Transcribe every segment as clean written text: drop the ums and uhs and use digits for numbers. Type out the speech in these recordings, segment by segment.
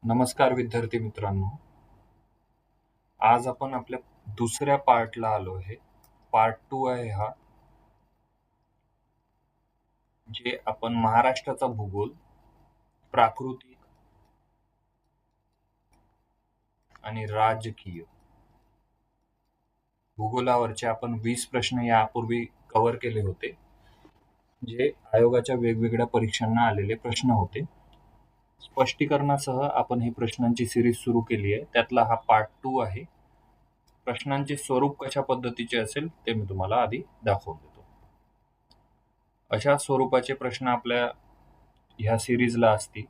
नमस्कार विद्यार्थी मित्रांनो. आज आपण आपल्या दुसऱ्या पार्टला आलो आहे. पार्ट 2 आहे हा. जे आपण महाराष्ट्राचा भूगोल, प्राकृतिक आणि राजकीय भूगोलावरचे आपण 20 प्रश्न यापूर्वी कव्हर केले होते. जे आयोगाच्या वेगवेगळ्या परीक्षांना आलेले प्रश्न होते. स्पष्टीकरणासह आपण ही प्रश्नांची सिरीज सुरू केली आहे. त्यातला हा पार्ट 2 आहे. प्रश्नांचे स्वरूप कशा पद्धतीचे असेल ते मी तुम्हाला आधी दाखवून देतो. अशा स्वरूपाचे प्रश्न आपल्या ह्या सिरीजला असतील.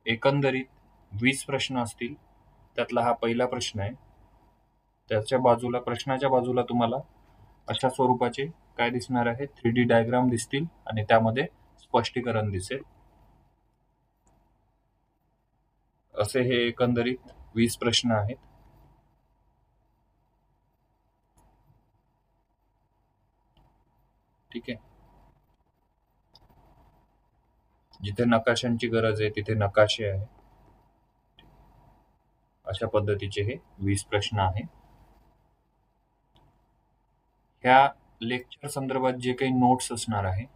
एकंदरीत 20 प्रश्न असतील. त्यातला हा पहिला प्रश्न आहे. प्रश्नाच्या बाजूला तुम्हाला अशा स्वरूपाचे काय दिसणार आहे? 3D डायग्राम दिसतील आणि त्यामध्ये स्पष्टीकरण दिसेल. असे हे एकंदरीत 20 प्रश्न आहेत. ठीक आहे. जिथे नकाशांची गरज आहे तिथे नकाशे आहे. अशा पद्धतीचे हे 20 प्रश्न आहे. ह्या लेक्चर संदर्भात जे काही नोट्स असणार आहे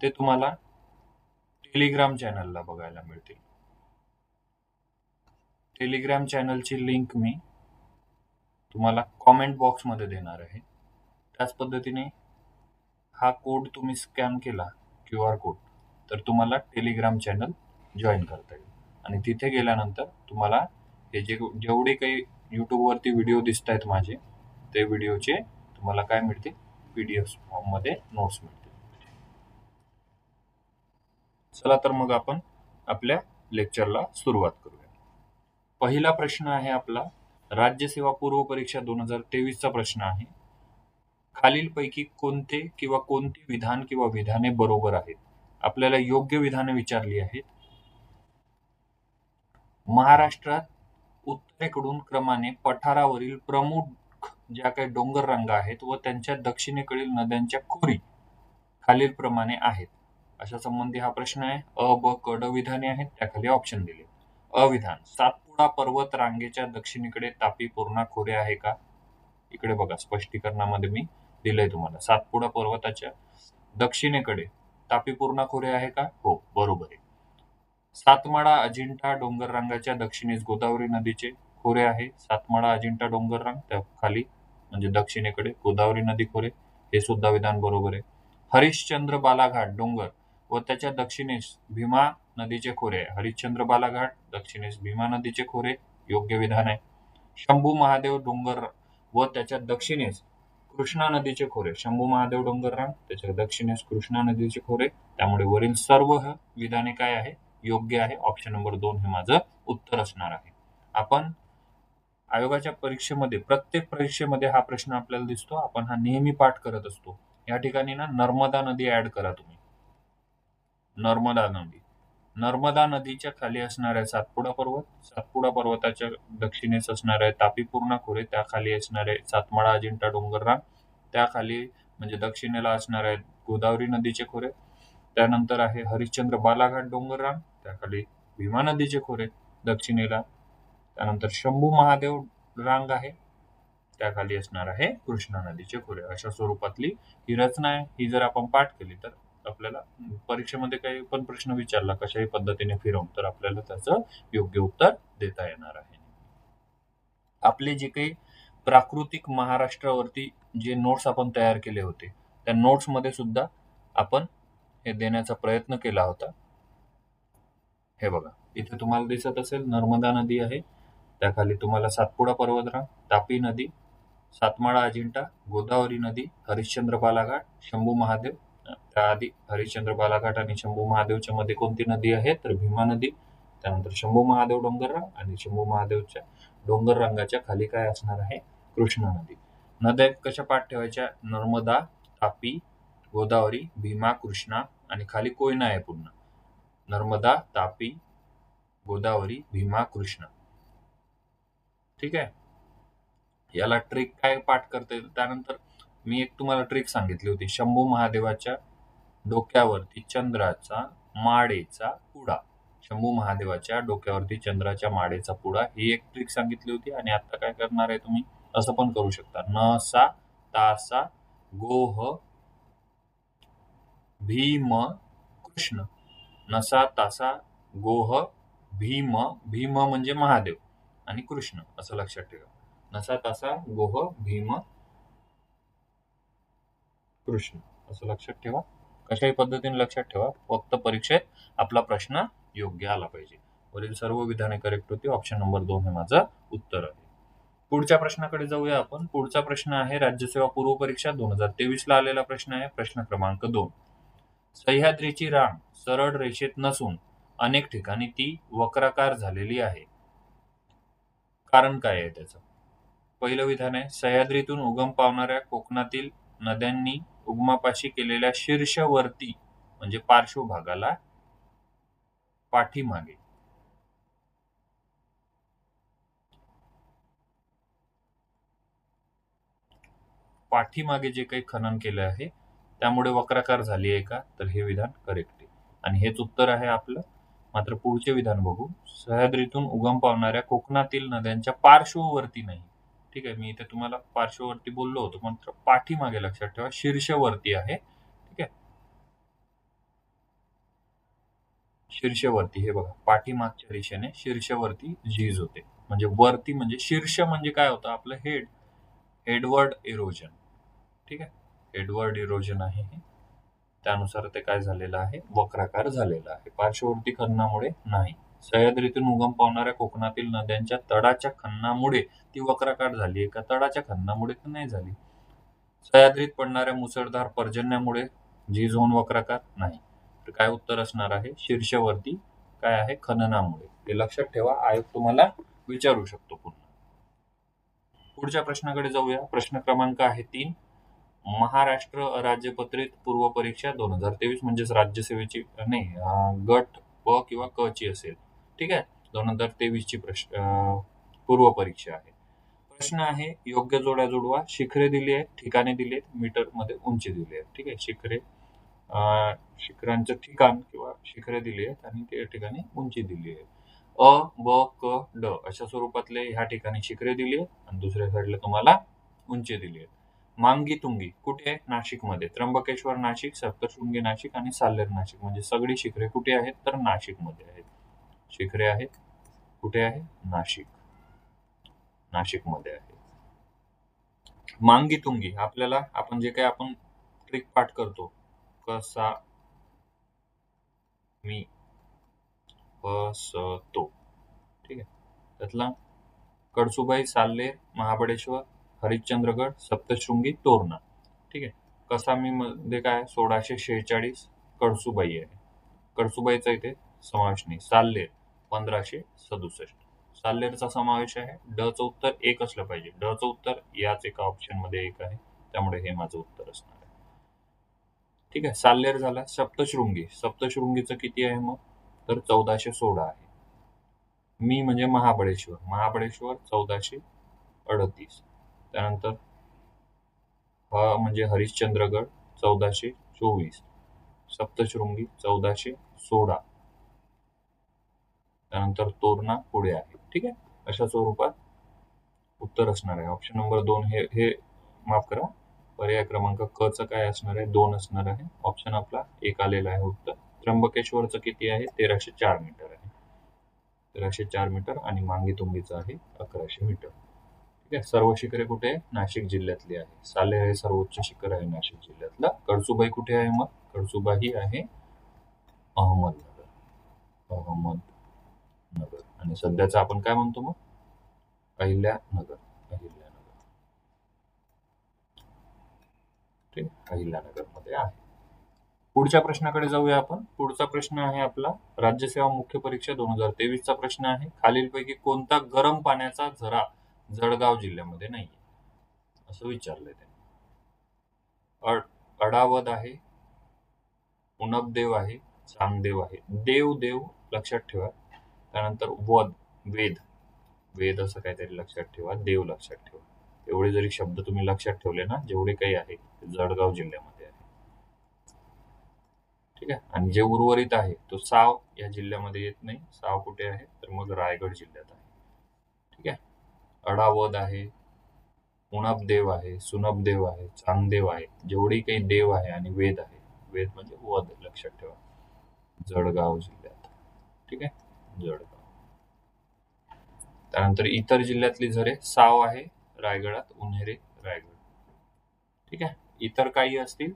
ते तुम्हाला टेलिग्राम चॅनलला बघायला मिळतील. टेलिग्राम चॅनलची लिंक मी तुम्हाला कॉमेंट बॉक्समध्ये देणार आहे. त्याच पद्धतीने हा कोड तुम्ही स्कॅन केला, QR कोड, तर तुम्हाला टेलिग्राम चॅनल जॉईन करता येईल. आणि तिथे गेल्यानंतर तुम्हाला हे जेवढे काही यूट्यूबवरती व्हिडिओ दिसत आहेत माझे, ते व्हिडिओचे तुम्हाला काय मिळतील? PDF फॉर्ममध्ये नोट्स मिळतील. चला तर मग आपण आपल्या लेक्चरला सुरुवात करूया. पहिला प्रश्न आहे आपला राज्यसेवा पूर्व परीक्षा 2023चा प्रश्न आहे. खालीलपैकी कोणते किंवा कोणती विधान किंवा विधाने बरोबर आहेत? आपल्याला योग्य विधाने विचारली आहेत. महाराष्ट्रात उत्तरेकडून क्रमाने पठारावरील प्रमुख ज्या काही डोंगर रांगा आहेत व त्यांच्या दक्षिणेकडील नद्यांच्या खोरी खालीलप्रमाणे आहेत. अशा संबंधी हा प्रश्न आहे. अ, ब, क, ड विधाने आहेत. त्याखाली ऑप्शन दिले. अविधान, सातपुडा पर्वत रांगेच्या दक्षिणेकडे तापी पूर्णा खोरे आहे का? इकडे बघा, स्पष्टीकरणामध्ये मी दिलंय तुम्हाला. सातपुडा पर्वताच्या दक्षिणेकडे तापी पूर्णा खोरे आहे का? हो, बरोबर आहे. सातमाळा अजिंठा डोंगर रांगाच्या दक्षिणेस गोदावरी नदीचे खोरे आहे. सातमाळा अजिंठा डोंगर रांग, त्या खाली म्हणजे दक्षिणेकडे गोदावरी नदी खोरे, हे सुद्धा विधान बरोबर आहे. हरिश्चंद्र बालाघाट डोंगर व त्याच्या दक्षिणेस भीमा नदीचे खोरे आहे. हरिश्चंद्र बालाघाट, दक्षिणेस भीमा नदीचे खोरे, योग्य विधान आहे. शंभू महादेव डोंगर व त्याच्या दक्षिणेस कृष्णा नदीचे खोरे. शंभू महादेव डोंगर रांग, त्याच्या दक्षिणेस कृष्णा नदीचे खोरे. त्यामुळे वरील सर्व विधाने काय आहे? योग्य आहे. ऑप्शन नंबर 2 हे माझं उत्तर असणार आहे. आपण आयोगाच्या परीक्षेमध्ये, प्रत्येक परीक्षेमध्ये हा प्रश्न आपल्याला दिसतो. आपण हा नेहमी पाठ करत असतो. या ठिकाणी ना नर्मदा नदी ऍड करा तुम्ही. नर्मदा नदीच्या खाली असणाऱ्या सातपुडा पर्वत, सातपुडा पर्वताच्या दक्षिणेस असणाऱ्या तापी पूर्णा खोरे, त्याखाली असणारे सातमाळा अजिंठा डोंगर रांग, त्याखाली म्हणजे दक्षिणेला असणाऱ्या गोदावरी नदीचे खोरे, त्यानंतर आहे हरिश्चंद्र बालाघाट डोंगर रांग, त्याखाली भीमा नदीचे खोरे दक्षिणेला, त्यानंतर शंभू महादेव रांग आहे, त्याखाली असणार आहे कृष्णा नदीचे खोरे. अशा स्वरूपातली ही रचना आहे. ही जर आपण पाठ केली तर आपल्याला परीक्षेमध्ये काही पण प्रश्न विचारला कशाही पद्धतीने फिरवून, तर आपल्याला त्याचं योग्य उत्तर देता येणार आहे. आपले जे काही प्राकृतिक महाराष्ट्रावरती जे नोट्स आपण तयार केले होते, त्या नोट्स मध्ये सुद्धा आपण हे देण्याचा प्रयत्न केला होता. हे बघा, इथे तुम्हाला दिसत असेल नर्मदा नदी आहे, त्याखाली तुम्हाला सातपुडा पर्वतरांग, तापी नदी, सातमाळा अजिंठा, गोदावरी नदी, हरिश्चंद्र बालाघाट, शंभू महादेव. त्याआधी हरिश्चंद्र बालाघाट आणि शंभू महादेवच्या मध्ये कोणती नदी आहे? तर भीमा नदी. त्यानंतर शंभू महादेव डोंगररांग आणि शंभू महादेवच्या डोंगर रांगाच्या खाली काय असणार आहे? कृष्णा नदी. नद्या कशा पाठ ठेवायच्या? नर्मदा, तापी, गोदावरी, भीमा, कृष्णा आणि खाली कोयना आहे पुन्हा. नर्मदा, तापी, गोदावरी, भीमा, कृष्णा. ठीक आहे. याला ट्रिक काय पाठ करता येईल? त्यानंतर मी एक तुम्हाला ट्रिक सांगितली होती. शंभू महादेवाच्या डोक्यावरती चंद्राचा माडेचा पुडा. शंभू महादेवाच्या डोक्यावरती चंद्राच्या माडेचा पुडा, ही एक ट्रिक सांगितली होती. आणि आता काय करणार आहे तुम्ही, असं पण करू शकता. नसा तासा गोह भीम कृष्ण. नसा तासा गोह भीम, भीम म्हणजे महादेव आणि कृष्ण, असं लक्षात ठेवा. नसा तासा गोह भीम कृष्ण, असं लक्षात ठेवा. कशाही पद्धतीने लक्षात ठेवा, फक्त परीक्षेत आपला प्रश्न योग्य आला पाहिजे. वरील सर्व विधाने करेक्ट होती. ऑप्शन नंबर 2 हे माझं उत्तर आहे. पुढच्या प्रश्नाकडे जाऊया आपण. पुढचा प्रश्न आहे राज्यसेवा पूर्व परीक्षा 2023 ला आलेला प्रश्न आहे. प्रश्न क्रमांक 2. सह्याद्रीची रांग सरळ रेषेत नसून अनेक ठिकाणी ती वक्राकार झालेली आहे. कारण काय आहे त्याचं? पहिलं विधान आहे, सह्याद्रीतून उगम पावणाऱ्या कोकणातील नद्यांनी उगमापाशी केलेल्या शीर्षवर्ती म्हणजे पार्श्वभागाला पाठीमागे जे काही खनन केलं आहे त्यामुळे वक्राकार झाली आहे का? तर हे विधान करेक्ट आहे आणि हेच उत्तर आहे आपलं. मात्र पुढचे विधान बघू. सह्याद्रीतून उगम पावणाऱ्या कोकणातील नद्यांच्या पार्श्ववर्ती नाही. ठीक आहे, मी इथे तुम्हाला पार्श्ववर्ती बोललो होतो, मात्र पाठीमागे लक्षात ठेवा, शीर्षवर्ती आहे. ठीक आहे, शीर्षवर्ती. हे बघा, पाठीमागच्या दिशेने शीर्षवर्ती झीज होते. म्हणजे वरती म्हणजे शीर्ष म्हणजे काय होतं आपलं हेडवर्ड इरोजन. ठीक आहे, हेडवर्ड इरोजन आहे हे. त्यानुसार ते काय झालेलं आहे, वक्राकार झालेला आहे. पार्श्ववर्ती खननामुळे नाही. सह्याद्रीतून उगम पावणाऱ्या कोकणातील नद्यांच्या तळाच्या खननामुळे ती वक्राकार झाली आहे का? तळाच्या खननामुळे तर नाही झाली. सह्याद्रीत पडणाऱ्या मुसळधार पर्जन्यामुळे झीज होऊन वक्राकार नाही. तर काय उत्तर असणार आहे, शीर्षवर्ती काय आहे, खननामुळे. हे लक्षात ठेवा, आयोग तुम्हाला विचारू शकतो पुन्हा. पुढच्या प्रश्नाकडे जाऊया. प्रश्न क्रमांक आहे 3. महाराष्ट्र राज्यपत्रित पूर्व परीक्षा 2023 म्हणजेच राज्यसेवेची नाही, गट प किंवा क ची असेल. ठीक आहे, 2023 ची पूर्व परीक्षा आहे. प्रश्न आहे, योग्य जोड्या जोडवा. शिखरे दिली आहेत, ठिकाणे दिली आहेत, मीटर मध्ये उंची दिली आहे. ठीक आहे, शिखरांचं ठिकाण किंवा शिखरे दिली आहेत आणि त्या ठिकाणी उंची दिली आहे. अ, ब, क, ड अशा स्वरूपातले ह्या ठिकाणी शिखरे दिली आहेत आणि दुसऱ्या साईडला तुम्हाला उंची दिली आहे. मांगी तुंगी कुठे आहे? नाशिकमध्ये. त्र्यंबकेश्वर नाशिक, सप्तशृंगी नाशिक आणि साल्हेर नाशिक. म्हणजे सगळी शिखरे कुठे आहेत? तर नाशिकमध्ये आहेत. शिखरे आहेत कुठे आहे? नाशिकमध्ये आहे. मांगी तुंगी आपल्याला, आपण जे काही आपण ट्रिक पाठ करतो, कसा मी बसतो. ठीक आहे, त्यातला कळसुबाई, साल्हेर, महाबळेश्वर, हरिश्चंद्रगड, सप्तशृंगी, तोरणा. ठीक आहे, कसामी मध्ये काय 1646 कळसुबाई आहे. कळसुबाईचा इथे समावेश नाही. साल्हेर 1567. साल्हेरचा समावेश आहे. ड चं उत्तर 1 असलं पाहिजे. ड चं उत्तर याच एका ऑप्शन मध्ये 1 आहे, त्यामुळे हे माझं उत्तर असणार आहे. ठीक आहे, साल्हेर झाला. सप्तशृंगीचं किती आहे मग? तर 1416 आहे. मी म्हणजे महाबळेश्वर 1438. त्यानंतर म्हणजे हरिश्चंद्रगड 1424. सप्तशृंगी 1416. त्यानंतर तोरणा पुढे आहे. ठीक आहे, अशा स्वरूपात उत्तर असणार आहे. ऑप्शन नंबर 2 हे माफ करा, पर्याय क्रमांक क चं काय असणार आहे? 2 असणार आहे. ऑप्शन आपला 1 आलेला आहे उत्तर. त्र्यंबकेश्वरचं किती आहे? 1304 मीटर आहे. 1304 मीटर आणि मांगी तुंगीचं आहे 1100 मीटर. ठीक आहे, सर्व शिखरे कुठे आहे? नाशिक जिल्ह्यातली आहे. साल्हेर हे सर्वोच्च शिखर आहे नाशिक जिल्ह्यातलं. कळसुबाई कुठे आहे मग? कळसुबाई आहे अहमदनगर. आणि सध्याचं आपण काय म्हणतो मग? अहिल्यानगर. ठीक, अहिल्यानगर मध्ये आहे. पुढच्या प्रश्नाकडे जाऊया आपण. पुढचा प्रश्न आहे आपला राज्यसेवा मुख्य परीक्षा 2023 चा प्रश्न आहे. खालीलपैकी कोणता गरम पाण्याचा झरा जळगाव जिल्ह्यामध्ये नाहीये, असं विचारलंय त्यांनी. अडावद आहे, उनबदेव आहे, चांगदेव आहे. देव लक्षात ठेवा. त्यानंतर वेद असं काहीतरी लक्षात ठेवा. देव लक्षात ठेवा. एवढे जरी शब्द तुम्ही लक्षात ठेवले ना, जेवढे काही आहे ते जळगाव जिल्ह्यामध्ये आहे. ठीक आहे. आणि जे उर्वरित आहे तो साव या जिल्ह्यामध्ये येत नाही. साव कुठे आहे तर मग रायगड जिल्ह्यात आहे. ठीक आहे. अडावद आहे, उणपदेव आहे, सुनपदेव आहे, चांगदेव आहे. जेवढी काही देव आहे आणि वेद आहे. वेद म्हणजे वध, लक्षात ठेवा. जळगाव जिल्ह्यात. ठीक आहे. जळगाव. त्यानंतर इतर जिल्ह्यातली झरे साव आहे रायगडात, उन्हेरे रायगड. ठीक आहे. इतर काही असतील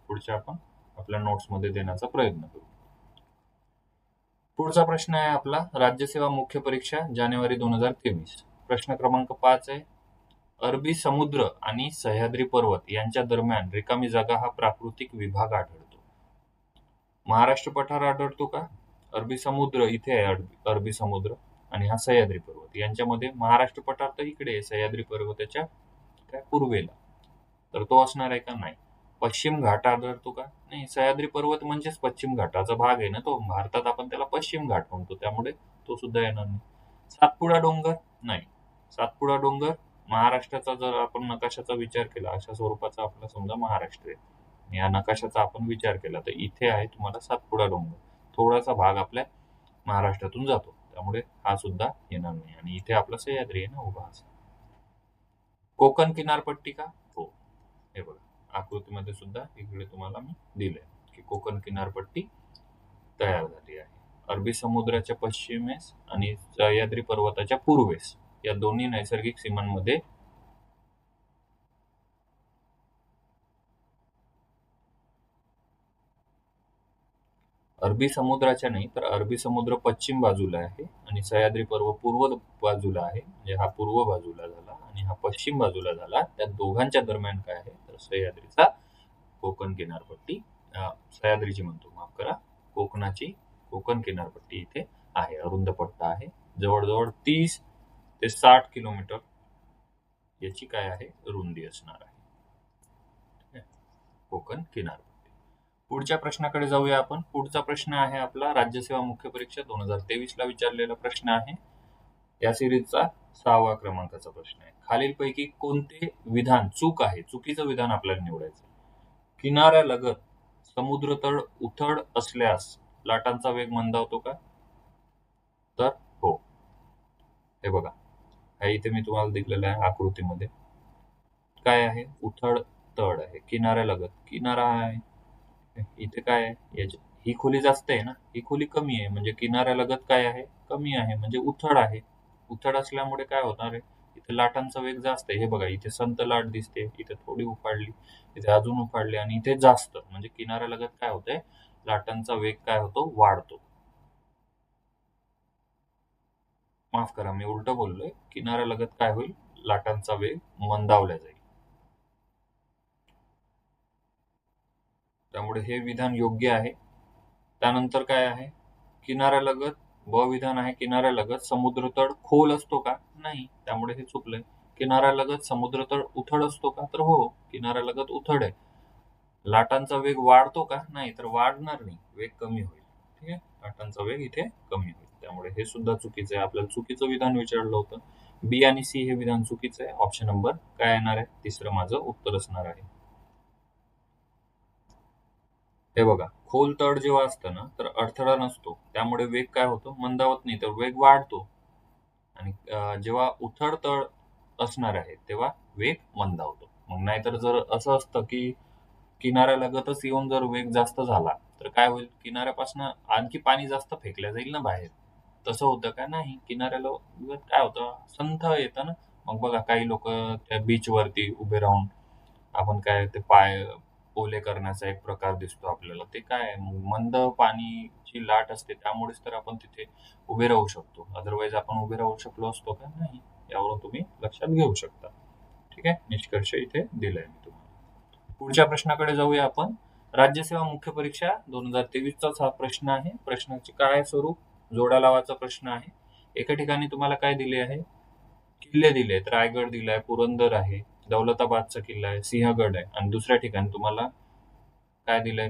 पुढच्या आपण आपल्या नोट्समध्ये देण्याचा प्रयत्न करू. पुढचा प्रश्न आहे आपला राज्यसेवा मुख्य परीक्षा जानेवारी 2023. प्रश्न क्रमांक 5 आहे. अरबी समुद्र आणि सह्याद्री पर्वत यांच्या दरम्यान रिकामी जागा हा प्राकृतिक विभाग आढळतो. महाराष्ट्र पठार आढळतो का? अरबी समुद्र इथे आहे, अरबी समुद्र आणि हा सह्याद्री पर्वत यांच्यामध्ये महाराष्ट्र पठार तर इकडे आहे, सह्याद्री पर्वताच्या काय पूर्वेला. तर तो असणार आहे का? नाही. पश्चिम घाट आढळतो का? नाही. सह्याद्री पर्वत म्हणजेच पश्चिम घाटाचा भाग आहे ना तो. भारतात आपण त्याला पश्चिम घाट म्हणतो, त्यामुळे तो सुद्धा येणार नाही. सातपुडा डोंगर? नाही. सातपुडा डोंगर महाराष्ट्राचा जर आपण नकाशाचा विचार केला, अशा स्वरूपाचा आपला समजा महाराष्ट्र आहे, या नकाशाचा आपण विचार केला तर इथे आहे तुम्हाला सातपुडा डोंगर. थोडासा भाग आपल्या महाराष्ट्रातून जातो, त्यामुळे हा सुद्धा येणार नाही. आणि इथे आपला सह्याद्री आहे ना उभा असा. कोकण किनारपट्टी का? हो. हे बघा आकृतीमध्ये सुद्धा इकडे तुम्हाला मी दिलंय की कोकण किनारपट्टी तयार झाली आहे. अरबी समुद्राच्या पश्चिमेस आणि सह्याद्री पर्वताच्या पूर्वेस या दोन्ही नैसर्गिक सीमांमध्ये अरबी समुद्राच्या नाही तर अरबी समुद्र पश्चिम बाजूला आहे आणि सह्याद्री पर्वत पूर्व बाजूला आहे. म्हणजे हा पूर्व बाजूला झाला आणि हा पश्चिम बाजूला झाला. त्या दोघांच्या दरम्यान काय आहे तर सह्याद्रीचा कोकण किनारपट्टी, सह्याद्रीची म्हणतो, माफ करा, कोकणाची कोकण किनारपट्टी इथे आहे. अरुंद पट्टा आहे. जवळजवळ 30 ते 60 किलोमीटर याची काय आहे रुंदी असणार आहे. ठीक आहे? कोकण किनारपट्टी. पुढच्या प्रश्नाकडे जाऊया आपण. पुढचा प्रश्न आहे आपला राज्यसेवा मुख्य परीक्षा 2023 ला विचारलेला प्रश्न आहे. या सिरीजचा 6वा क्रमांकाचा प्रश्न आहे. खालीलपैकी कोणते विधान चूक आहे? चुकीचं विधान आपल्याला निवडायचं. किनाऱ्यालगत समुद्रतळ उथळ असल्यास लाटांचा वेग मंदावतो का? तर हो. हे बघा, हा इथे मी तुम्हाला दिलेला आहे आकृतीमध्ये. काय आहे? उथळ तळ आहे, किनाऱ्यालगत. किनारा आहे इथे, काय आहे ही खोली जास्त आहे ना, ही खोली कमी आहे, म्हणजे किनाऱ्यालगत काय आहे? कमी आहे, म्हणजे उथळ आहे. उथळ असल्यामुळे काय होणार आहे? इथे लाटांचा वेग जास्त आहे. हे बघा, इथे संत लाट दिसते, इथे थोडी उफाळली, इथे अजून उफाळली आणि इथे जास्त. म्हणजे किनाऱ्यालगत काय होतंय? लाटांचा वेग काय होतो? वाढतो. माफ करा, मी उलट बोललोय. किनाऱ्यालगत काय होईल? लाटांचा वेग मंदावला जाईल. त्यामुळे हे विधान योग्य आहे. त्यानंतर काय आहे? किनाऱ्यालगत ब विधान आहे. किनाऱ्यालगत समुद्रतळ खोल असतो का? नाही. त्यामुळे हे चुकलंय. किनाऱ्यालगत समुद्रतळ उथळ असतो का? तर हो, किनाऱ्यालगत उथळ आहे. लाटांचा वेग वाढतो का? नाही, तर वाढणार नाही, वेग कमी होईल. ठीक आहे. लाटांचा वेग इथे कमी होईल. त्यामुळे हे सुद्धा चुकीचं आहे. आपल्याला चुकीचं विधान विचारलं होतं. बी आणि सी हे विधान चुकीचं आहे. ऑप्शन नंबर काय येणार आहे? तिसरं माझं उत्तर असणार आहे. हे बघा, खोल तळ जेव्हा असतं ना तर अडथळा नसतो, त्यामुळे वेग काय होतो? मंदावत नाही, तर वेग वाढतो. आणि जेव्हा उथळ तळ असणार आहे तेव्हा वेग मंदावतो. मग नाहीतर जर असं असतं की किनाऱ्यालगतच येऊन जर वेग जास्त झाला तर काय होईल? किनाऱ्यापासून आणखी पाणी जास्त फेकल्या जाईल ना बाहेर. तसं होतं का? नाही. किनाऱ्याला काय होतं? संथ येतं ना. मग बघा, काही लोक त्या बीच वरती उभे राहून आपण काय ते पाय ओले करण्याचा एक प्रकार दिसतो आपल्याला. ते काय आहे? मंद पाणीची लाट असते, त्यामुळेच तर आपण तिथे उभे राहू शकतो. अदरवाईज आपण उभे राहू शकलो असतो का? नाही. यावरून तुम्ही लक्षात घेऊ शकता. ठीक आहे. निष्कर्ष इथे दिलाय मी तुम्हाला. पुढच्या प्रश्नाकडे जाऊया आपण. राज्यसेवा मुख्य परीक्षा 2023चाच हा प्रश्न आहे. प्रश्नाचे काय स्वरूप? जोड्या लावाचा प्रश्न आहे. एका ठिकाणी तुम्हाला काय दिले आहे? किल्ले दिले आहेत. रायगड दिलाय, पुरंदर आहे, दौलताबादचा किल्ला आहे, सिंहगड आहे. आणि दुसऱ्या ठिकाणी तुम्हाला काय दिलंय?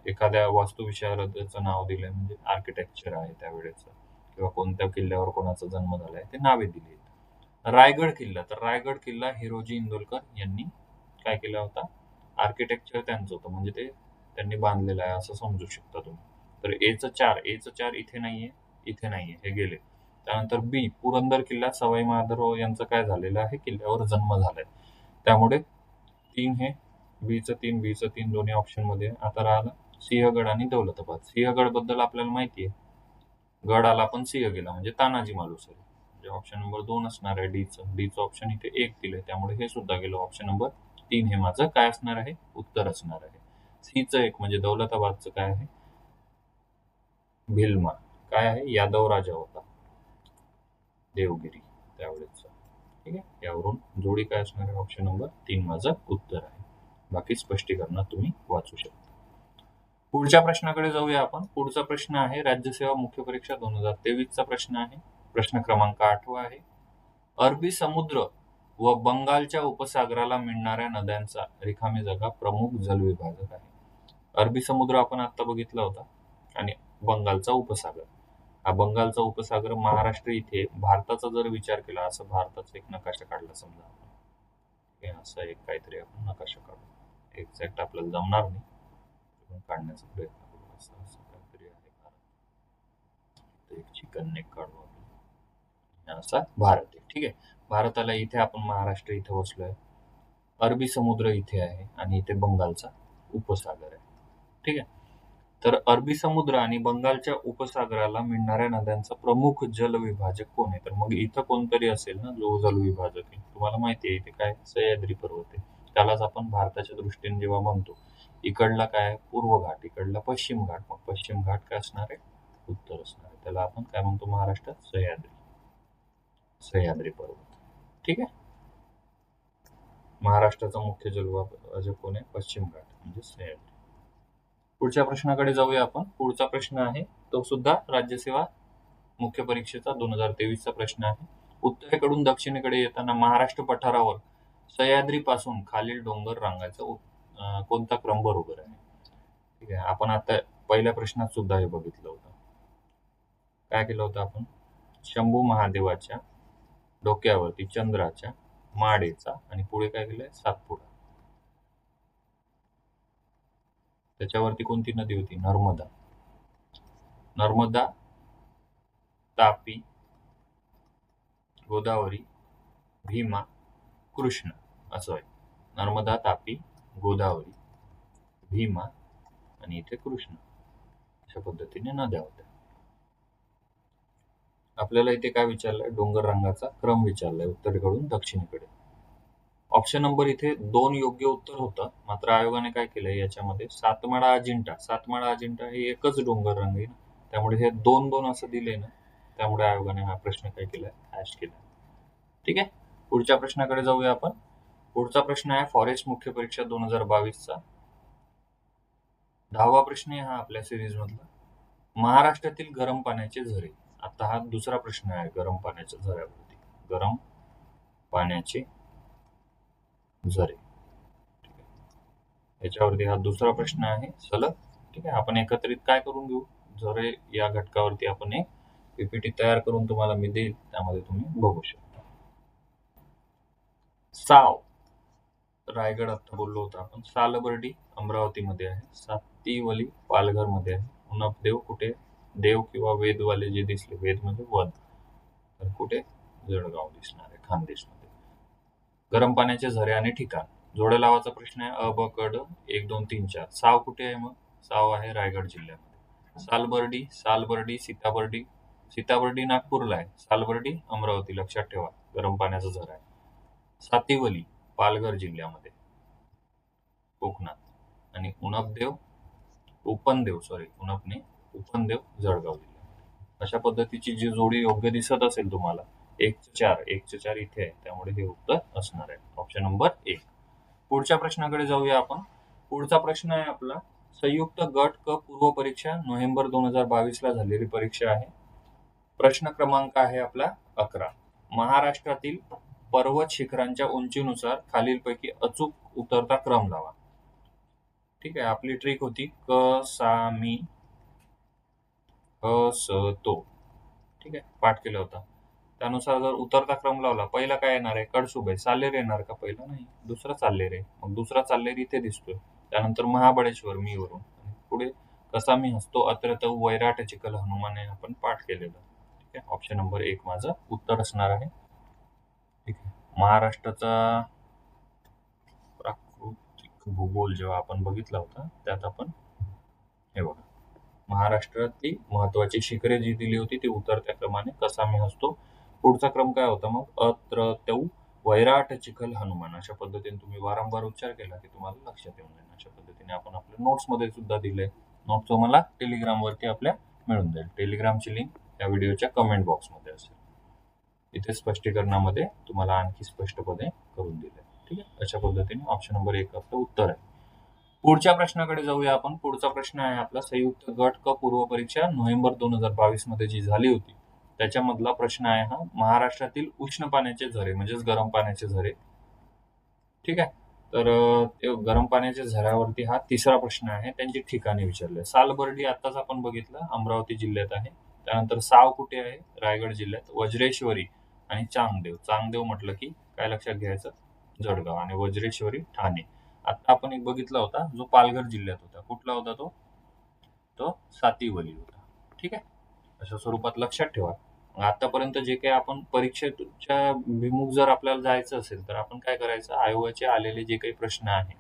एखाद्या वास्तुविशारदाचं नाव दिलंय, म्हणजे आर्किटेक्चर आहे त्यावेळेचं, किंवा कोणत्या किल्ल्यावर कोणाचा जन्म झालाय ते नावे दिली आहेत. रायगड किल्ला, तर रायगड किल्ला हिरोजी इंदोरकर यांनी काय केला होता? आर्किटेक्चर त्यांचं होतं, म्हणजे ते त्यांनी बांधलेला आहे असं समजू शकता तुम्ही. तर एचं 4 इथे नाहीये, इथे नाहीये, हे गेले. त्यानंतर बी, पुरंदर किल्ला सवाई माधवराव यांचं काय झालेलं आहे, किल्ल्यावर जन्म झालाय. त्यामुळे 3 हे बीचं 3, बीचं 3 दोन्ही ऑप्शनमध्ये आहे. आता राहिला सिंहगड आणि दौलताबाद. सिंहगड बद्दल आपल्याला माहिती आहे. गड आला पण सिंह गेला म्हणजे तानाजी मालुसरे. म्हणजे ऑप्शन नंबर 2 असणार आहे डीचं. डीचं ऑप्शन इथे 1 दिलंय, त्यामुळे हे सुद्धा गेलं. ऑप्शन नंबर 3 हे माझं काय असणार आहे, उत्तर असणार आहे. सीचं 1 म्हणजे दौलताबादचं काय आहे, भिल्मा. काय आहे, यादव राजा होता देवगिरी त्यावेळेचा. ठीक आहे, यावरून जोडी काय असणार आहे, ऑप्शन नंबर 3 माझं उत्तर आहे. बाकी स्पष्टीकरणात तुम्ही वाचू शकता. पुढच्या प्रश्नाकडे जाऊया आपण. पुढचा प्रश्न आहे राज्यसेवा मुख्य परीक्षा 2023 चा प्रश्न आहे. प्रश्न क्रमांक 8 आहे. अरबी समुद्र व बंगालच्या उपसागराला मिळणाऱ्या नद्यांचा रिकामी जागा प्रमुख जलविभाजक आहे. अरबी समुद्र आपण आता बघितला होता आणि बंगालचा उपसागर. हा बंगालचा उपसागर महाराष्ट्र इथे, भारताचा जर विचार केला, असं भारताचा एक नकाशा काढला समजा आपण, हे असं एक काहीतरी आपण नकाशा काढू. एक्झॅक्ट आपल्याला जमणार नाही, पण काढण्याचा प्रयत्न करू. असं असं काहीतरी आहे भारत. तर एक चिकन नेक काढू आपण, हे असा भारत आहे. ठीक आहे, भारताला इथे आपण महाराष्ट्र इथे बसलोय, अरबी समुद्र इथे आहे आणि इथे बंगालचा उपसागर आहे. ठीक आहे, तर अरबी समुद्र आणि बंगालच्या उपसागराला मिळणाऱ्या नद्यांचा प्रमुख जलविभाजक कोण आहे, तर मग इथं कोणतरी असेल ना जो जलविभाजक आहे. तुम्हाला माहिती आहे इथे काय, सह्याद्री पर्वत आहे. त्यालाच आपण भारताच्या दृष्टीने जेव्हा म्हणतो, इकडला काय पूर्व घाट, इकडला पश्चिम घाट, मग पश्चिम घाट काय असणार आहे, उत्तर असणार आहे. त्याला आपण काय म्हणतो महाराष्ट्रात, सह्याद्री पर्वत. ठीक आहे, महाराष्ट्राचा मुख्य जलविभाजक कोण आहे, पश्चिम घाट म्हणजे सह्याद्री. पुढच्या प्रश्नाकडे जाऊया आपण. पुढचा प्रश्न आहे तो सुद्धा राज्यसेवा मुख्य परीक्षेचा 2023 चा प्रश्न आहे. उत्तरेकडून दक्षिणेकडे येताना महाराष्ट्र पठारावर सह्याद्रीपासून खालील डोंगर रांगाचा कोणता क्रम बरोबर आहे. ठीक आहे, आपण आता पहिल्या प्रश्नात सुद्धा हे बघितलं होतं. काय केलं होतं आपण, शंभू महादेवाच्या डोक्यावरती चंद्राच्या माडेचा आणि पुढे काय केलंय, सातपुडा. त्याच्यावरती कोणती नदी होती, नर्मदा. नर्मदा, तापी, गोदावरी, भीमा, कृष्ण असं आहे. नर्मदा, तापी, गोदावरी, भीमा आणि इथे कृष्ण, अशा पद्धतीने नद्या होत्या. आपल्याला इथे काय विचारलंय, डोंगर रंगाचा क्रम विचारलाय उत्तरेकडून दक्षिणेकडे. ऑप्शन नंबर इथे 2 योग्य उत्तर होतं, मात्र आयोगाने काय केलंय याच्यामध्ये, सातमाळा अजिंठा. सातमाळा अजिंठा हे एकच डोंगर रंग आहे ना, त्यामुळे हे 2-2 असं दिले ना, त्यामुळे आयोगाने हा प्रश्न काय केलाय, हॅश केलाय. ठीक आहे, पुढच्या प्रश्नाकडे जाऊया आपण. पुढचा प्रश्न आहे फॉरेस्ट मुख्य परीक्षा 2022 चा 10वा प्रश्न आहे हा आपल्या सिरीज मधला. महाराष्ट्रातील गरम पाण्याचे झरे. आता हा दुसरा प्रश्न आहे गरम पाण्याच्या झऱ्यावरती. गरम पाण्याचे झरे, याच्यावरती हा दुसरा प्रश्न आहे सलग. ठीक आहे, आपण एकत्रित काय करून घेऊ, झरे या घटकावरती आपण एक पीपीटी तयार करून तुम्हाला मी देईल, त्यामध्ये तुम्ही बघू शकता. साव, रायगड आता बोललो होतो आपण. सालबर्डी अमरावतीमध्ये आहे. सातिवली पालघरमध्ये आहे. उनपदेव कुठे, देव किंवा वेदवाले जे दिसले, वेद म्हणजे वध, तर कुठे, जळगाव दिसणार आहे, खानदेशमध्ये. गरम पाण्याचे झरे आणि ठिकाण, जोड्या लावाचा प्रश्न आहे. अ ब क ड 1 2 3 4. साव कुठे आहे, मग साव आहे रायगड जिल्ह्यामध्ये. सालबर्डी, सालबर्डी सीताबर्डी, सीताबर्डी नागपूरला आहे. सालबर्डी अमरावती, लक्षात ठेवा, गरम पाण्याचा झरा आहे. सातिवली पालघर जिल्ह्यामध्ये, कोकणात. आणि उनपदेव, उपनदेव जळगाव जिल्ह्यामध्ये. अशा पद्धतीची जी जोडी योग्य दिसत असेल तुम्हाला, 1-4 इथे आहे, त्यामुळे हे उत्तर असणार आहे ऑप्शन नंबर 1. पुढच्या प्रश्नाकडे जाऊया आपण. पुढचा प्रश्न आहे आपला संयुक्त गट क पूर्व परीक्षा नोव्हेंबर 2022 ला झालेली परीक्षा आहे. प्रश्न क्रमांक आहे आपला 11. महाराष्ट्रातील पर्वत शिखरांच्या उंचीनुसार खालीलपैकी अचूक उतरता क्रम लावा. ठीक आहे, आपली ट्रिक होती क सा मी स तो. ठीक आहे, पाठ केला होता. त्यानुसार जर उतरता क्रम लावला, पहिला काय येणार आहे, कडसुबाई. साल्लेर येणार का पहिला, नाही, दुसरा चाल्लेर आहे. मग दुसरा चाल्लेर इथे दिसतोय, त्यानंतर महाबळेश्वर मी वरून, आणि पुढे कसा मी हसतो अत्र तव वैराट चिखल हनुमान हे आपण पाठ केलेलं. ठीक आहे, ऑप्शन नंबर 1 माझं उत्तर असणार आहे. ठीक आहे. महाराष्ट्राचा प्राकृतिक भूगोल जेव्हा आपण बघितला होता त्यात आपण हे बघा, महाराष्ट्रातली महत्वाची शिखरे जी दिली होती ती उतरत्या क्रमाने कसा मी हसतो. पुढचा क्रम काय होता मग, अत्र तौ वैराट चिखल हनुमान. अशा पद्धतीने तुम्ही वारंवार उच्चार केला की तुम्हाला लक्षात येऊन जाईल. अशा पद्धतीने आपण आपल्या नोट्स मध्ये सुद्धा दिले. नोट्स तुम्हाला टेलिग्राम वरती आपल्या मिळून जाईल. टेलिग्रामची लिंक या व्हिडिओच्या कमेंट बॉक्स मध्ये असेल. इथे स्पष्टीकरणामध्ये तुम्हाला आणखी स्पष्टपणे करून दिले. ठीक आहे, अशा पद्धतीने ऑप्शन नंबर 1 आपलं उत्तर आहे. पुढच्या प्रश्नाकडे जाऊया आपण. पुढचा प्रश्न आहे आपला, संयुक्त गट क पूर्व परीक्षा नोव्हेंबर 2022 मध्ये जी झाली होती त्याच्यामधला प्रश्न आहे हा, महाराष्ट्रातील उष्ण पाण्याचे झरे म्हणजेच गरम पाण्याचे झरे. ठीक आहे, तर ते गरम पाण्याच्या झऱ्यावरती हा तिसरा प्रश्न आहे. त्यांची ठिकाणे विचारले. सालबर्डी आताच आपण बघितलं अमरावती जिल्ह्यात आहे. त्यानंतर साव कुठे आहे, रायगड जिल्ह्यात. वज्रेश्वरी आणि चांगदेव. चांगदेव म्हटलं की काय लक्षात घ्यायचं, जळगाव. आणि वज्रेश्वरी ठाणे. आता आपण एक बघितला होता जो पालघर जिल्ह्यात होता. कुठला होता तो, तो सातिवली होता. ठीक आहे, अशा स्वरूपात लक्षात ठेवा. आतापर्यंत जे काही आपण परीक्षेच्या विमुख जर आपल्याला जायचं असेल तर आपण काय करायचं, आयोगाचे आलेले जे काही प्रश्न आहे,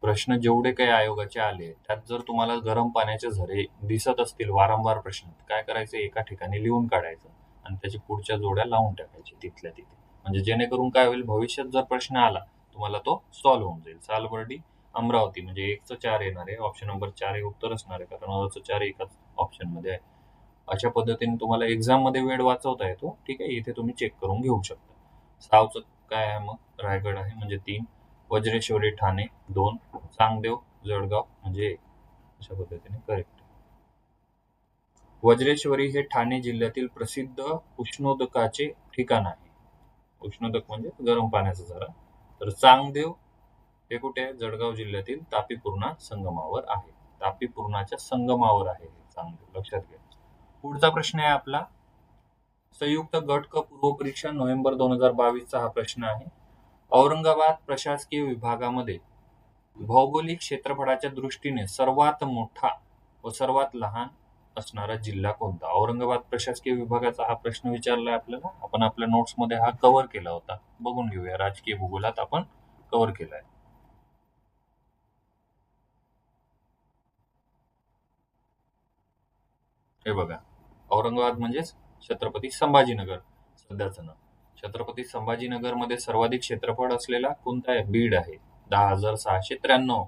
प्रश्न जेवढे काही आयोगाचे आले त्यात जर तुम्हाला गरम पाण्याचे झरे दिसत असतील वारंवार प्रश्न, काय करायचं, एका ठिकाणी लिहून काढायचं आणि त्याची पुढच्या जोड्या लावून टाकायची तिथल्या तिथे. म्हणजे जेणेकरून काय होईल, भविष्यात जर प्रश्न आला तुम्हाला तो सॉल्व्ह होऊन जाईल. सालबर्डी अमरावती म्हणजे 1चं 4 येणार आहे. ऑप्शन नंबर 4 हे उत्तर असणार आहे, कारण 2चं 4 एकाच ऑप्शन मध्ये आहे. अशा पद्धतीने तुम्हाला एक्झाम मध्ये वेळ वाचवता येतो. ठीक आहे, इथे तुम्ही चेक करून घेऊ शकता. सावचं काय आहे मग, रायगड आहे म्हणजे 3, वज्रेश्वरी ठाणे 2, चांगदेव जळगाव म्हणजे 1. अशा पद्धतीने करेक्ट. वज्रेश्वरी हे ठाणे जिल्ह्यातील प्रसिद्ध उष्णोदकाचे ठिकाण आहे. उष्णोदक म्हणजे गरम पाण्याचा झरा. तर चांगदेव हे कुठे आहे, जळगाव जिल्ह्यातील तापी पूर्णा संगमावर आहे. तापी पूर्णाच्या संगमावर आहे हे चांगदेव, लक्षात घ्या. पुढचा प्रश्न आहे आपला, संयुक्त गट क पूर्व परीक्षा नोव्हेंबर 2022 हा प्रश्न आहे. औरंगाबाद प्रशासकीय विभागामध्ये भौगोलिक क्षेत्रफळाच्या दृष्टीने सर्वात मोठा व सर्वात लहान असणारा जिल्हा कोणता. औरंगाबाद प्रशासकीय विभागाचा हा प्रश्न विचारलाय आपल्याला. आपण आपल्या नोट्स मध्ये हा कव्हर केला होता, बघून घेऊया. राजकीय भूगोलात आपण कव्हर केलाय. हे बघा, औरंगाबाद म्हणजेच छत्रपती संभाजीनगर सध्याचं नाव. छत्रपती संभाजीनगर मध्ये सर्वाधिक क्षेत्रफळ असलेला कोणता आहे, बीड आहे. 10,693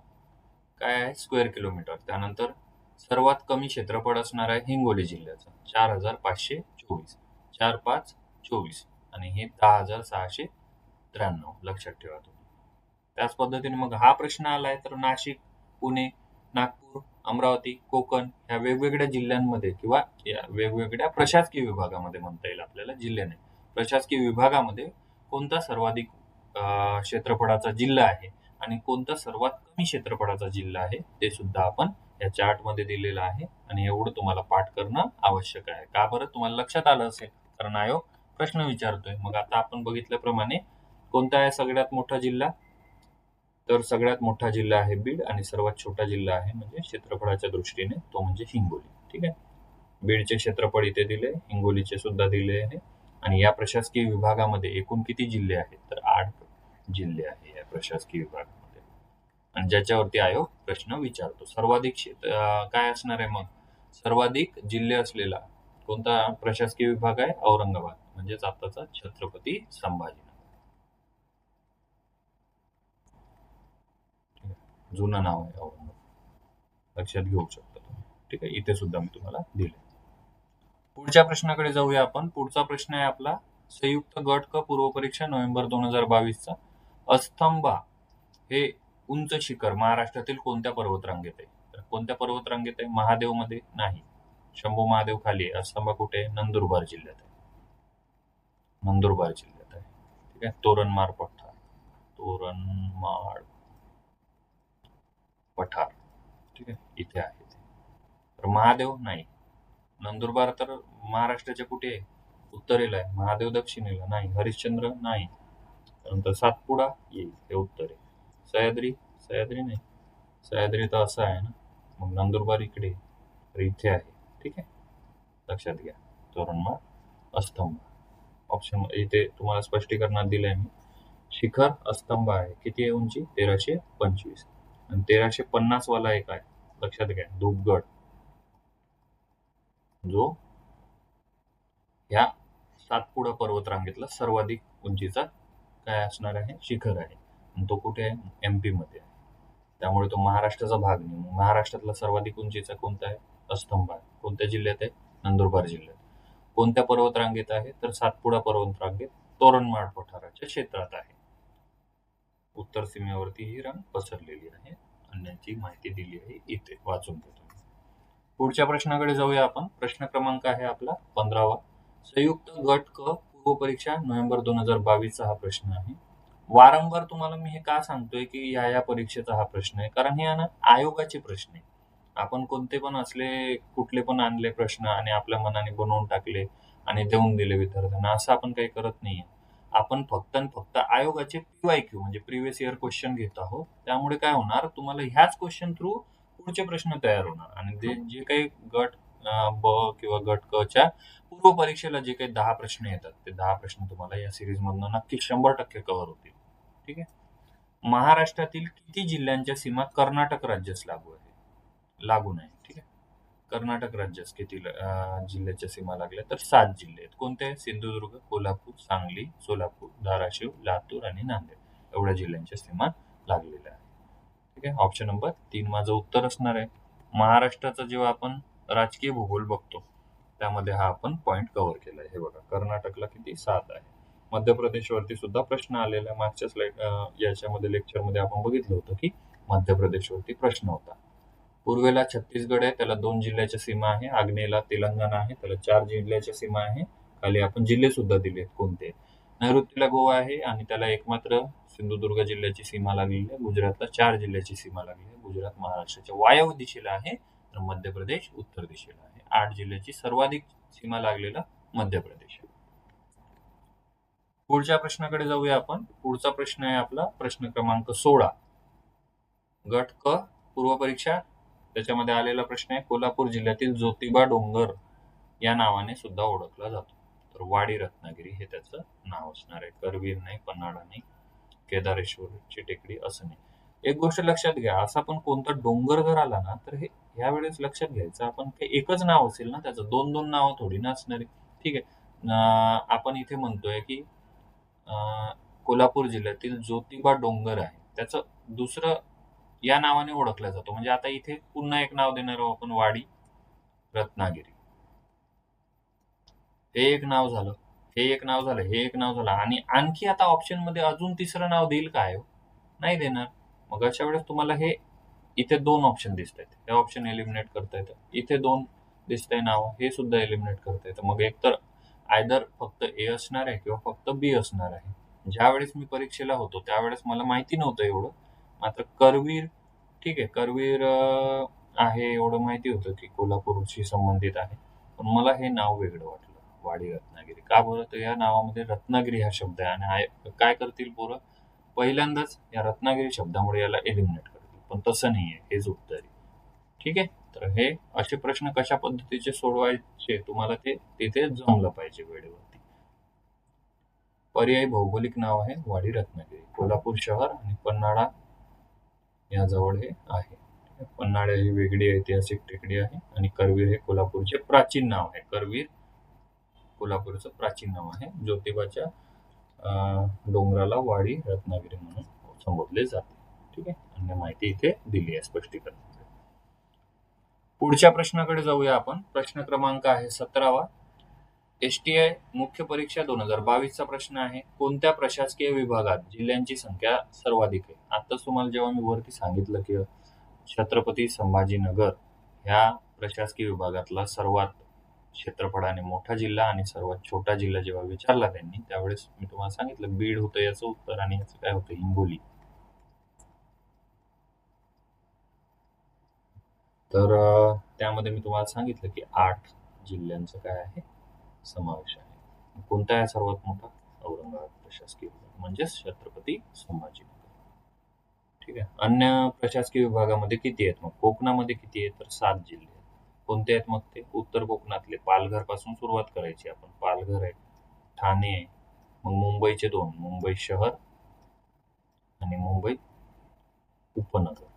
काय आहे, स्क्वेअर किलोमीटर. त्यानंतर सर्वात कमी क्षेत्रफळ असणार आहे हिंगोली जिल्ह्याचं, 4,524, 4,524 आणि हे 10,693 लक्षात ठेवा तुम्ही. त्याच पद्धतीने मग हा प्रश्न आलाय तर नाशिक, पुणे, नागपूर, अमरावती, कोकण ह्या वेगवेगळ्या जिल्ह्यांमध्ये किंवा या वेगवेगळ्या प्रशासकीय विभागामध्ये म्हणता येईल आपल्याला, जिल्हे नाही, प्रशासकीय विभागामध्ये कोणता सर्वाधिक क्षेत्रफळाचा जिल्हा आहे आणि कोणता सर्वात कमी क्षेत्रफळाचा जिल्हा आहे ते सुद्धा आपण या चार्ट मध्ये दिलेलं आहे. आणि एवढं तुम्हाला पाठ करणं आवश्यक आहे. का बरं, तुम्हाला लक्षात आलं असेल कारण आयोग प्रश्न विचारतोय. मग आता आपण बघितल्याप्रमाणे कोणता आहे सगळ्यात मोठा जिल्हा, तर सगळ्यात मोठा जिल्हा आहे बीड आणि सर्वात छोटा जिल्हा आहे म्हणजे क्षेत्रफळाच्या दृष्टीने तो म्हणजे हिंगोली. ठीक आहे, बीडचे क्षेत्रफळ इथे दिले, हिंगोलीचे सुद्धा दिले आहे. आणि या प्रशासकीय विभागामध्ये एकूण किती जिल्हे आहेत, तर 8 जिल्हे आहे या प्रशासकीय विभागामध्ये. आणि ज्याच्यावरती आयोग प्रश्न विचारतो. सर्वाधिक काय असणार आहे मग, सर्वाधिक जिल्हे असलेला कोणता प्रशासकीय विभाग आहे, औरंगाबाद म्हणजेच आताचा छत्रपती संभाजीनगर. जुनं नाव आहे औरंगाबाद, लक्षात घेऊ शकता तुम्ही. ठीक आहे, इथे सुद्धा मी तुम्हाला दिले. पुढच्या प्रश्नाकडे जाऊया आपण. पुढचा प्रश्न आहे आपला, संयुक्त गट क पूर्व परीक्षा नोव्हेंबर 2022 अस्तंबा हे उंच शिखर महाराष्ट्रातील कोणत्या पर्वतरांगेत आहे. तर कोणत्या पर्वतरांगेत आहे, महादेव मध्ये नाही, शंभू महादेव खाली आहे. अस्तंबा कुठे आहे, नंदुरबार जिल्ह्यात आहे. नंदुरबार जिल्ह्यात आहे. ठीक आहे, तोरणमाळ पठार, तोरणमाळ पठार, ठीक आहे, इथे आहे. तर महादेव नाही. नंदुरबार तर महाराष्ट्राच्या कुठे आहे, उत्तरेला आहे. महादेव दक्षिणेला नाही. हरिश्चंद्र नाही. त्यानंतर सातपुडा येईल, हे उत्तर आहे. सह्याद्री, सह्याद्री नाही, सह्याद्री तर असं आहे ना, मग नंदुरबार इकडे आहे, तर इथे आहे. ठीक आहे, लक्षात घ्या. तोरणमाळ अस्तंभ. ऑप्शन इथे तुम्हाला स्पष्टीकरणात दिलं आहे मी. शिखर अस्तंभ आहे. किती आहे उंची? 1325. आणि 1350 वाला एक आहे, लक्षात घ्या, धूपगड, जो ह्या सातपुडा पर्वतरांगेतला सर्वाधिक उंचीचा काय असणार आहे? शिखर आहे. आणि तो कुठे आहे? MP मध्ये आहे. त्यामुळे तो महाराष्ट्राचा भाग नाही. मग महाराष्ट्रातला सर्वाधिक उंचीचा कोणता आहे? अस्तंभ आहे. कोणत्या जिल्ह्यात आहे? नंदुरबार जिल्ह्यात. कोणत्या पर्वतरांगेत आहे? तर सातपुडा पर्वतरांगेत तोरणमाळ पठाराच्या क्षेत्रात आहे. उत्तर सीमेवरती ही रांग पसरलेली आहे आणि याची माहिती दिली आहे इथे, वाचून घ्या तुम्ही. पुढच्या प्रश्नाकडे जाऊया आपण. प्रश्न क्रमांक आहे आपला 15वा. संयुक्त गट क पूर्व परीक्षा नोव्हेंबर 2022 हा प्रश्न आहे. वारंवार तुम्हाला मी हे का सांगतोय की या परीक्षेचा हा प्रश्न आहे, कारण हे आहे ना आयोगाचे प्रश्न आहे. आपण कोणते पण असले, कुठले पण आणले प्रश्न आणि आपल्या मनाने बनवून टाकले आणि देऊन दिले विद्यार्थ्यांना, असं आपण काही करत नाहीये. आपण फक्त आणि फक्त आयोगाचे PYQ म्हणजे प्रिव्हियस इयर क्वेश्चन घेत आहोत. त्यामुळे काय होणार, तुम्हाला ह्याच क्वेश्चन थ्रू पुढचे प्रश्न तयार होणार आणि जे काही गट ब किंवा गट क च्या पूर्व परीक्षेला जे काही 10 प्रश्न येतात, ते 10 प्रश्न तुम्हाला या सिरीज मधनं नक्की 100% कव्हर होतील. ठीक आहे. महाराष्ट्रातील किती जिल्ह्यांच्या सीमा कर्नाटक राज्यास लागून आहे? ठीक आहे. कर्नाटक राज्यास किती जिल्ह्याच्या सीमा लागल्या? तर 7 जिल्हे आहेत. कोणते? सिंधुदुर्ग, कोल्हापूर, सांगली, सोलापूर, धाराशिव, लातूर आणि नांदेड एवढ्या जिल्ह्यांच्या सीमा लागलेल्या आहेत. ठीक आहे. ऑप्शन नंबर 3 माझं उत्तर असणार आहे. महाराष्ट्राचा जेव्हा आपण राजकीय भूगोल बघतो, त्यामध्ये हा आपण पॉइंट कव्हर केलाय. हे बघा, कर्नाटकला किती? 7 आहे. मध्य प्रदेशवरती सुद्धा प्रश्न आलेला. मागच्या याच्यामध्ये लेक्चरमध्ये आपण बघितलं होतं की मध्य प्रदेशवरती प्रश्न होता. पूर्वेला छत्तीसगड आहे, त्याला 2 जिल्ह्याच्या सीमा आहे. आग्नेयेला तेलंगणा आहे, त्याला 4 जिल्ह्याच्या सीमा आहे. खाली आपण जिल्हे सुद्धा दिलेत कोणते. नैऋत्येला गोवा आहे आणि त्याला एकमात्र सिंधुदुर्ग जिल्ह्याची सीमा लागलेली आहे. गुजरातला 4 जिल्ह्याची सीमा लागलेली आहे. गुजरात महाराष्ट्राच्या वायव्य दिशेला आहे, तर मध्य प्रदेश उत्तर दिशेला आहे. 8 जिल्ह्याची सर्वाधिक सीमा लागलेला मध्य प्रदेश. पुढच्या प्रश्नाकडे जाऊया आपण. पुढचा प्रश्न आहे आपला प्रश्न क्रमांक 16. गट क पूर्व परीक्षा, त्याच्यामध्ये आलेला प्रश्न आहे. कोल्हापूर जिल्ह्यातील ज्योतिबा डोंगर या नावाने सुद्धा ओळखला जातो. तर वाडी रत्नागिरी हे त्याचं नाव असणार आहे. करवीर नाही, पन्हाळा नाही, केदारेश्वरची टेकडी असं नाही. एक गोष्ट लक्षात घ्या, असा पण कोणता डोंगर जर आला ना, तर हे यावेळेस लक्षात घ्यायचं, आपण ते एकच नाव असेल ना त्याचं, 2-2 नावं थोडी ना असणारी. ठीक आहे. आपण इथे म्हणतोय की कोल्हापूर जिल्ह्यातील ज्योतिबा डोंगर आहे, त्याचं दुसरं या नावाने ओळखला जातो. म्हणजे आता इथे पुन्हा एक नाव देणार आहोत आपण, वाडी रत्नागिरी. हे एक नाव झालं, हे एक नाव झालं, हे एक नाव झालं आणि आणखी आता ऑप्शन मध्ये अजून तिसरं नाव देईल काय हो? नाही देणार. मग अशा वेळेस तुम्हाला हे इथे 2 ऑप्शन दिसत आहेत, हे ऑप्शन एलिमिनेट करता येतं. इथे 2 दिसतंय नाव, हे सुद्धा एलिमिनेट करता येतं. मग एकतर आयदर फक्त ए असणार आहे किंवा फक्त बी असणार आहे. ज्यावेळेस मी परीक्षेला होतो त्यावेळेस मला माहिती नव्हतं एवढं. मात्र करवीर, ठीक आहे, करवीर आहे एवढं माहिती होतं की कोल्हापूरशी संबंधित आहे. पण मला हे नाव वेगळं वाटलं, वाडी रत्नागिरी. का बरं? तर या नावामध्ये रत्नागिरी हा शब्द आहे आणि काय करतील पोरं, पहिल्यांदाच या रत्नागिरी शब्दामुळे याला एलिमिनेट करतील. पण तसं नाहीये, हेच उत्तर आहे. ठीक आहे. तर हे असे प्रश्न कशा पद्धतीचे सोडवायचे तुम्हाला ते तिथे जमलं पाहिजे वेळेवरती. पर्यायी भौगोलिक नाव आहे वाडी रत्नागिरी. कोल्हापूर शहर आणि पन्हाळा याजवळ हे आहे. पन्हाळा ही वेगळी ऐतिहासिक टेकडी आहे आणि करवीर हे कोल्हापूरचे प्राचीन नाव आहे. करवीर कोल्हापूरचं प्राचीन नाव आहे. ज्योतिबाच्या डोंगराला वाडी रत्नागिरी म्हणून संबोधले जाते. ठीक आहे. आणि माहिती इथे दिली आहे स्पष्टीकरण. पुढच्या प्रश्नाकडे जाऊया आपण. प्रश्न क्रमांक आहे 17वा. STI मुख्य परीक्षा 2022 प्रश्न आहे. कोणत्या प्रशासकीय विभागात जिल्ह्यांची संख्या सर्वाधिक आहे? आताच तुम्हाला जेव्हा मी वरती सांगितलं की छत्रपती संभाजीनगर ह्या प्रशासकीय विभागातला सर्वात क्षेत्रफळाने मोठा जिल्हा आणि सर्वात छोटा जिल्हा जेव्हा विचारला त्यांनी, त्यावेळेस मी तुम्हाला सांगितलं बीड होतं याचं उत्तर आणि याचं काय होतं, हिंगोली. तर त्यामध्ये मी तुम्हाला सांगितलं की 8 जिल्ह्यांचं काय आहे, समावेश आहे. कोणता आहे सर्वात मोठा? औरंगाबाद प्रशासकीय विभाग म्हणजेच छत्रपती संभाजीनगर. ठीक आहे. अन्य प्रशासकीय विभागामध्ये किती आहेत? मग कोकणामध्ये किती आहेत? तर 7 जिल्हे आहेत. कोणते आहेत मग ते? उत्तर कोकणातले पालघर पासून सुरुवात करायची आपण. पालघर आहे, ठाणे आहे, मग मुंबईचे 2, मुंबई शहर आणि मुंबई उपनगर.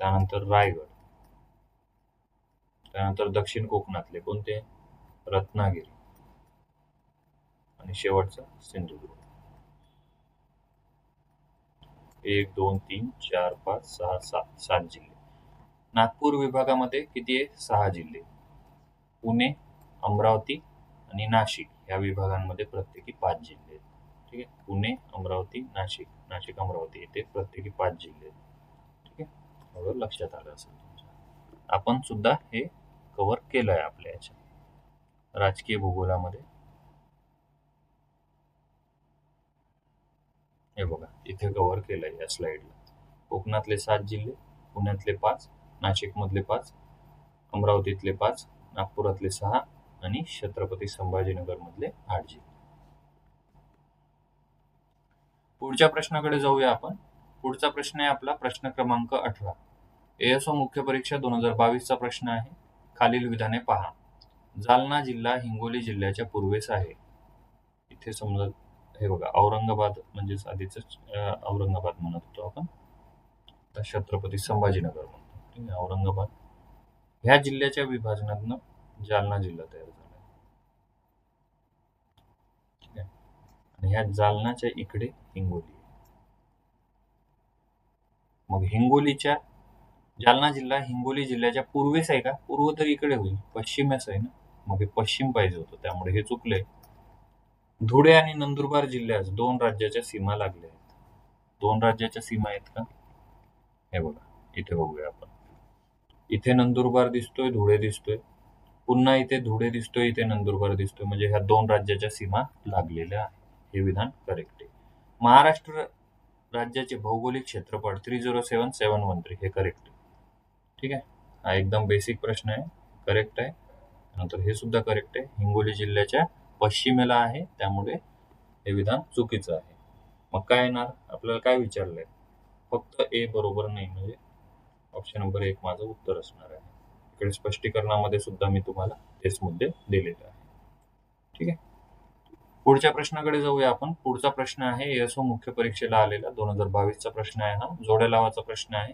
त्यानंतर रायगड. त्यानंतर दक्षिण कोकणातले कोणते? रत्नागिरी आणि शेवटचा सिंधुदुर्ग. 1, 2, 3, 4, 5, 6, 7 जिल्हे. नागपूर विभागामध्ये किती आहे? 6 जिल्हे. पुणे, अमरावती आणि नाशिक या विभागांमध्ये प्रत्येकी 5 जिल्हे आहेत. ठीक आहे. पुणे, अमरावती, नाशिक, नाशिक अमरावती येथे प्रत्येकी 5 जिल्हे आहेत. ठीक आहे. एवढं लक्षात आलं असेल तुमच्या. आपण सुद्धा हे कव्हर केलंय आपल्या याच्या राजकीय भूगोलामध्ये. हे बघा इथे कव्हर केलंय या स्लाइडला. कोकणातले 7 जिल्हे, पुण्यातले 5, नाशिक मधले 5, अमरावतीतले 5, नागपुरातले 6 आणि छत्रपती संभाजीनगर मधले 8 जिल्हे. पुढच्या प्रश्नाकडे जाऊया आपण. पुढचा प्रश्न आहे आपला प्रश्न क्रमांक 18. एएसओ मुख्य परीक्षा 2022 चा प्रश्न आहे. खालील विधाने पहा. जालना जिल्हा हिंगोली जिल्ह्याच्या पूर्वेस आहे. इथे समजा हे बघा औरंगाबाद म्हणजेच आधीच औरंगाबाद म्हणत होतो आपण, आता छत्रपती संभाजीनगर म्हणतो. ठीक आहे. औरंगाबाद ह्या जिल्ह्याच्या विभाजनातनं जालना जिल्हा तयार झाला. ठीक आहे. आणि ह्या जालनाच्या इकडे हिंगोली. मग हिंगोलीच्या जालना जिल्हा हिंगोली जिल्ह्याच्या पूर्वेस आहे का? पूर्व तर इकडे होईल, पश्चिमेस आहे ना. मग हे पश्चिम पाहिजे होतं, त्यामुळे हे चुकले. धुळे आणि नंदुरबार जिल्ह्यास 2 राज्याच्या सीमा लागल्या आहेत. 2 राज्याच्या सीमा आहेत का? हे बघा इथे बघूया आपण. इथे नंदुरबार दिसतोय, धुळे दिसतोय, पुन्हा इथे धुळे दिसतोय, इथे नंदुरबार दिसतोय, म्हणजे ह्या 2 राज्याच्या सीमा लागलेल्या आहेत. हे विधान करेक्ट आहे. महाराष्ट्र राज्याचे भौगोलिक क्षेत्रफळ 307713 हे करेक्ट आहे. ठीक आहे. हा एकदम बेसिक प्रश्न आहे, करेक्ट आहे. नंतर हे सुद्धा करेक्ट आहे. हिंगोली जिल्ह्याच्या पश्चिमेला आहे, त्यामुळे हे विधान चुकीचं आहे. मग काय येणार? आपल्याला काय विचारलंय? फक्त ए बरोबर नाही, म्हणजे ऑप्शन नंबर 1 माझं उत्तर असणार आहे. इकडे स्पष्टीकरणामध्ये सुद्धा मी तुम्हाला तेच मुद्दे दिलेले आहे. ठीक आहे. पुढच्या प्रश्नाकडे जाऊया आपण. पुढचा प्रश्न आहे एएसओ मुख्य परीक्षेला आलेला 2022 चा प्रश्न आहे. हा जोड्या लावाचा प्रश्न आहे.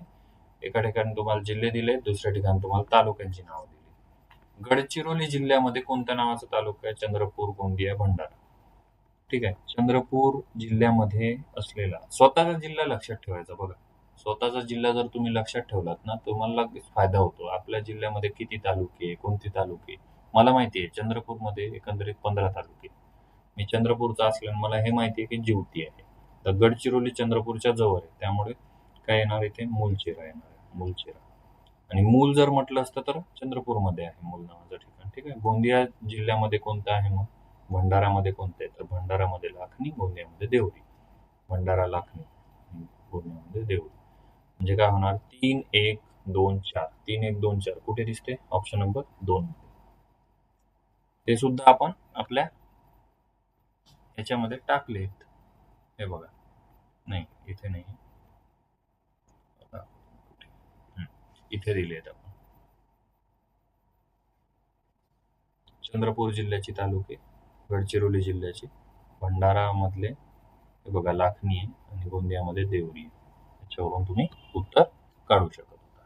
एका ठिकाणी तुम्हाला जिल्हे दिले, दुसऱ्या ठिकाणी तुम्हाला तालुक्यांची नावं दिली. गडचिरोली जिल्ह्यामध्ये कोणत्या नावाचा तालुका आहे? चंद्रपूर, गोंदिया, भंडारा. ठीक आहे. चंद्रपूर जिल्ह्यामध्ये असलेला स्वतःचा जिल्हा लक्षात ठेवायचा. बघा स्वतःचा जिल्हा जर तुम्ही लक्षात ठेवलात ना, तुम्हाला फायदा होतो. आपल्या जिल्ह्यामध्ये किती तालुके, कोणते तालुके. मला माहिती आहे चंद्रपूरमध्ये एकंदरीत 15 तालुके. मी चंद्रपूरचा असल्याने मला हे माहिती आहे की जिवती आहे. तर गडचिरोली चंद्रपूरच्या जवळ आहे, त्यामुळे काय येणार इथे? मूलचेरा येणार आहे. मूलचेरा. आणि मूल जर म्हटलं असतं तर चंद्रपूरमध्ये आहे मूल नावाचं ठिकाण. ठीक आहे. गोंदिया जिल्ह्यामध्ये कोणतं आहे? मग भंडारामध्ये कोणतं आहे? तर भंडारामध्ये लाखनी, गोंदियामध्ये देवरी. भंडारा, लाखनी, गोंदियामध्ये देवरी. म्हणजे काय होणार? 3, 1, 2, 4. 3, 1, 2, 4 कुठे दिसते? ऑप्शन नंबर 2 मध्ये. ते सुद्धा आपण आपल्या याच्यामध्ये टाकलेत. हे बघा, नाही इथे नाही, इथे दिले आहेत आपण. चंद्रपूर जिल्ह्याची तालुके, गडचिरोली जिल्ह्याची, भंडारा मधले हे बघा लाखनी आहे आणि गोंदियामध्ये देवरी आहे. त्याच्यावरून तुम्ही उत्तर काढू शकत होता.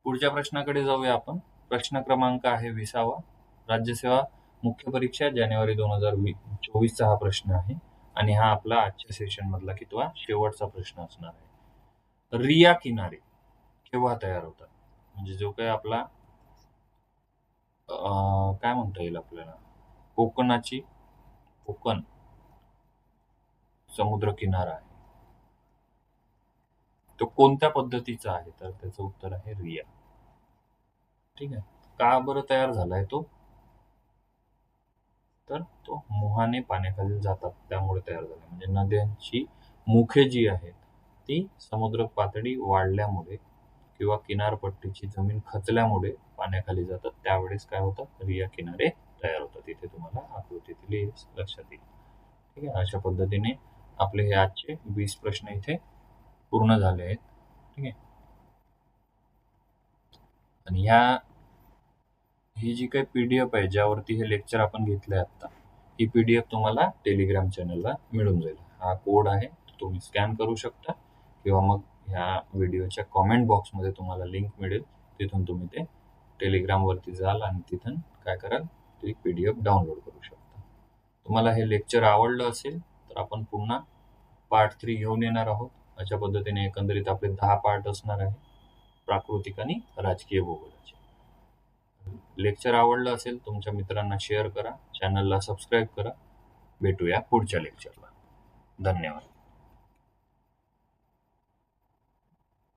पुढच्या प्रश्नाकडे जाऊया आपण. प्रश्न क्रमांक आहे 20वा. राज्यसेवा मुख्य परीक्षा जानेवारी 2024 हा प्रश्न आहे आणि हा आपला आजच्या सेशन मधला कितवा शेवटचा प्रश्न असणार आहे. रिया किनारे केव्हा तयार होतात? म्हणजे जो काही आपला काय म्हणता येईल आपल्याला, कोकण समुद्र किनारा आहे, तो कोणत्या पद्धतीचा आहे? तर त्याचं उत्तर आहे रिया. ठीक आहे. का बरं तयार झालाय तो? तर तो मुहाने पाण्याखाली जातात त्यामुळे तयार झाला. म्हणजे नद्यांची मुखे जी आहेत ती समुद्र पातळी वाढल्यामुळे किंवा किनारपट्टीची जमीन खचल्यामुळे पाण्याखाली जातात, त्यावेळेस काय होतात? रिया किनारे तयार होतात. इथे तुम्हाला आकृतीतील लक्षात येईल. ठीक आहे. अशा पद्धतीने आपले हे आजचे 20 प्रश्न इथे पूर्ण झाले आहेत. ठीक आहे. आणि ही जी काही PDF आहे, ज्यावरती हे लेक्चर आपण घेतलंय आता, ही PDF तुम्हाला टेलिग्राम चॅनलला मिळून जाईल. हा कोड आहे, तो तुम्ही स्कॅन करू शकता किंवा मग ह्या व्हिडिओच्या कॉमेंट बॉक्समध्ये तुम्हाला लिंक मिळेल. तिथून तुम्ही ते टेलिग्रामवरती जाल आणि तिथून काय कराल, ती PDF डाउनलोड करू शकता. तुम्हाला हे लेक्चर आवडलं असेल तर आपण पुन्हा पार्ट 3 घेऊन येणार आहोत. अशा पद्धतीने एकंदरीत आपले 10 पार्ट असणार आहे, प्राकृतिक आणि राजकीय भूगोलाचे. लेक्चर आवडलं असेल तुमच्या मित्रांना शेअर करा, चॅनलला सबस्क्राईब करा. भेटूया पुढच्या लेक्चरला. धन्यवाद.